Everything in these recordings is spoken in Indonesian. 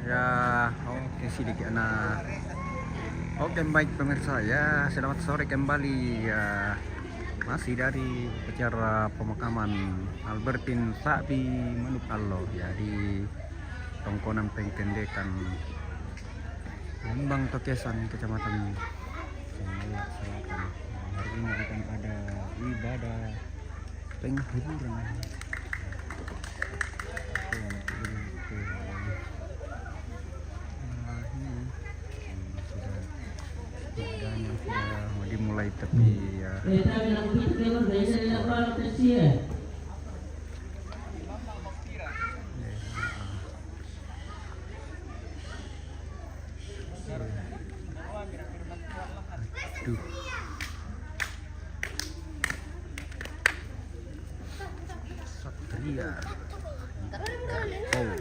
Ya, oke sedikit nah. Oke baik pemirsa ya, selamat sore kembali ya. Masih dari acara pemakaman Albertin Sapi Manuk Allah ya di Tongkonan Pengkendekan Lembang Tokesan Kecamatan Senaya Selatan. Hari ini akan ada ibadah penghiburan. Sudah mau dimulai tapi ya aduh. Satria oh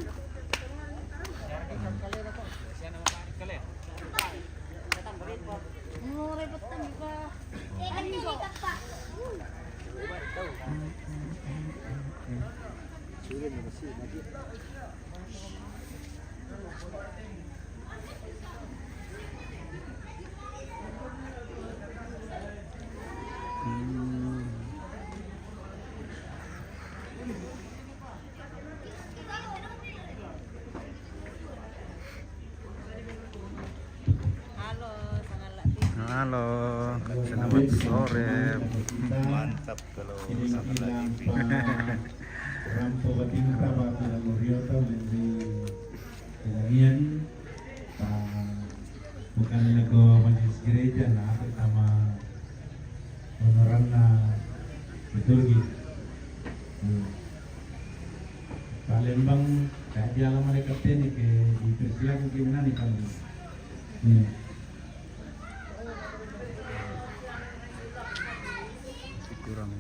halo, selamat sore. Mantap kalau sangat lagi. Rampo Batinta Bapak Muriota dari Kelahian bukan nego majelis gereja nah pertama honoran betul gitu. Palembang kayak di alam mereka ini ke dipersiapkan gimana nih kalau Kurang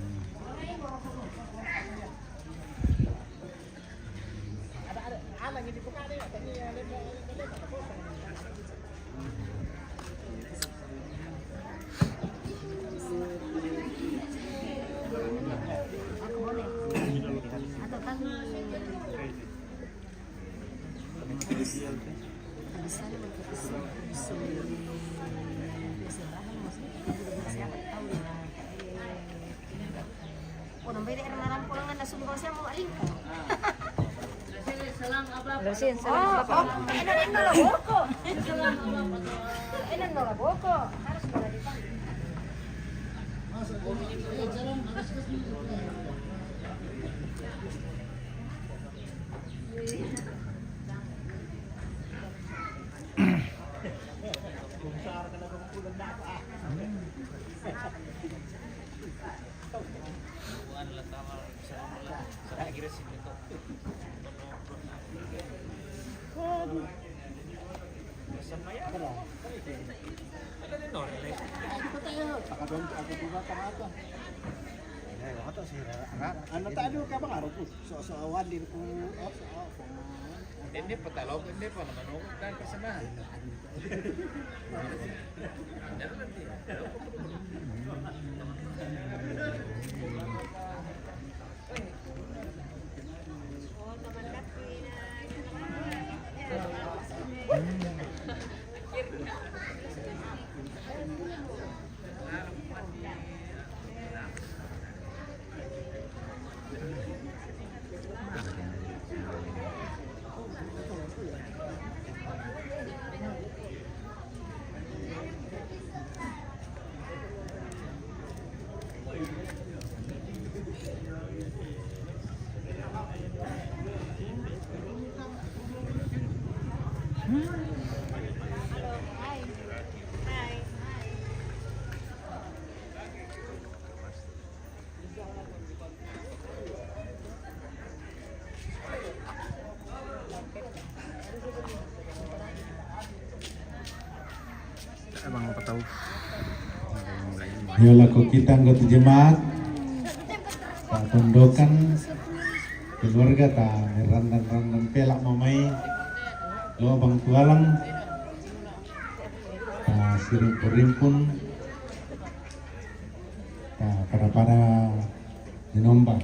Bersihin salam Bapak. Enak lah boko. Enak lah boko. Harus boleh dipanggil. Ano tayo ka bang araw po? So wadir po. Hindi pa talog, hindi pa naman ako dahil kasamahan. abang apa tahu ya laku kita anggota jemaat tak tundukan keluarga tak randan pelak mamai lo abang tualang tak siring purimpun tak para dinombak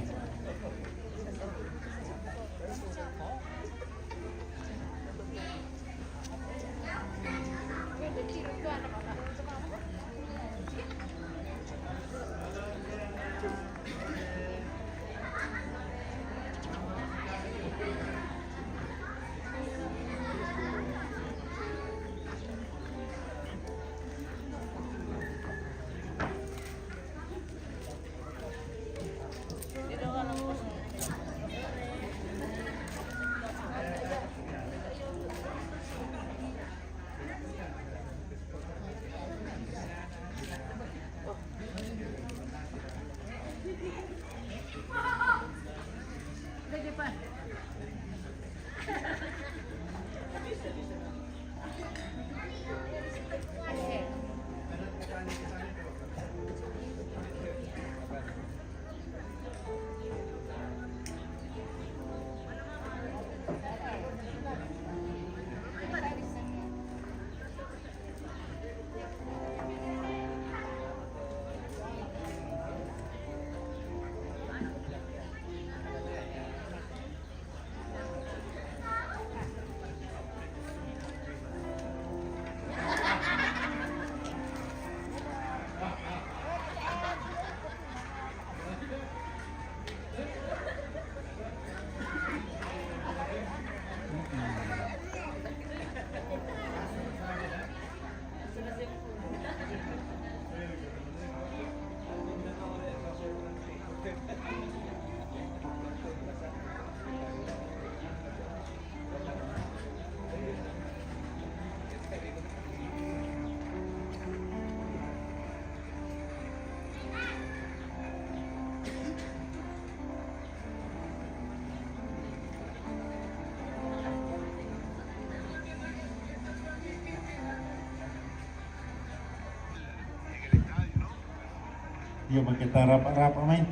Iya kita rapat-rapat main.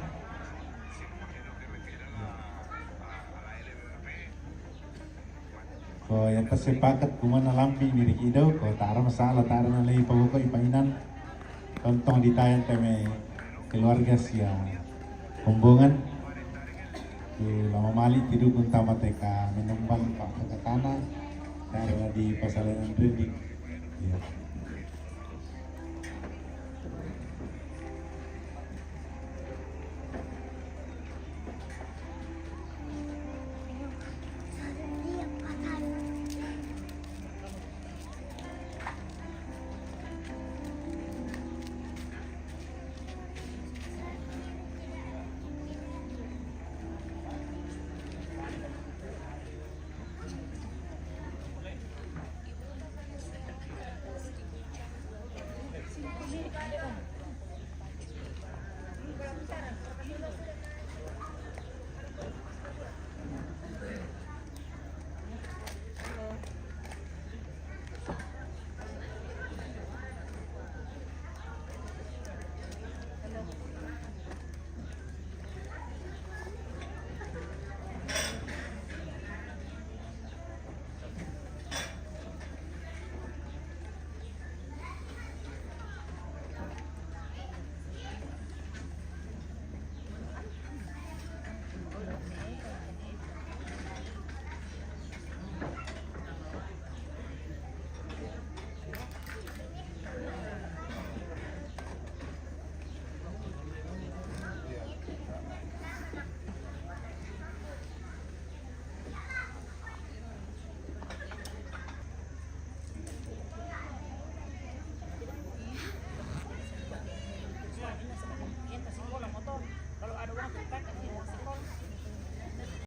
Ko yang tersepakat kumana lampi diri ido ko tara masalah tara na lay pagko ipainan kontong ditayan teme keluarga siya kumbungan lama mali tidur kun tamat teka menumbang pak kakana karena di pasalanan redik ya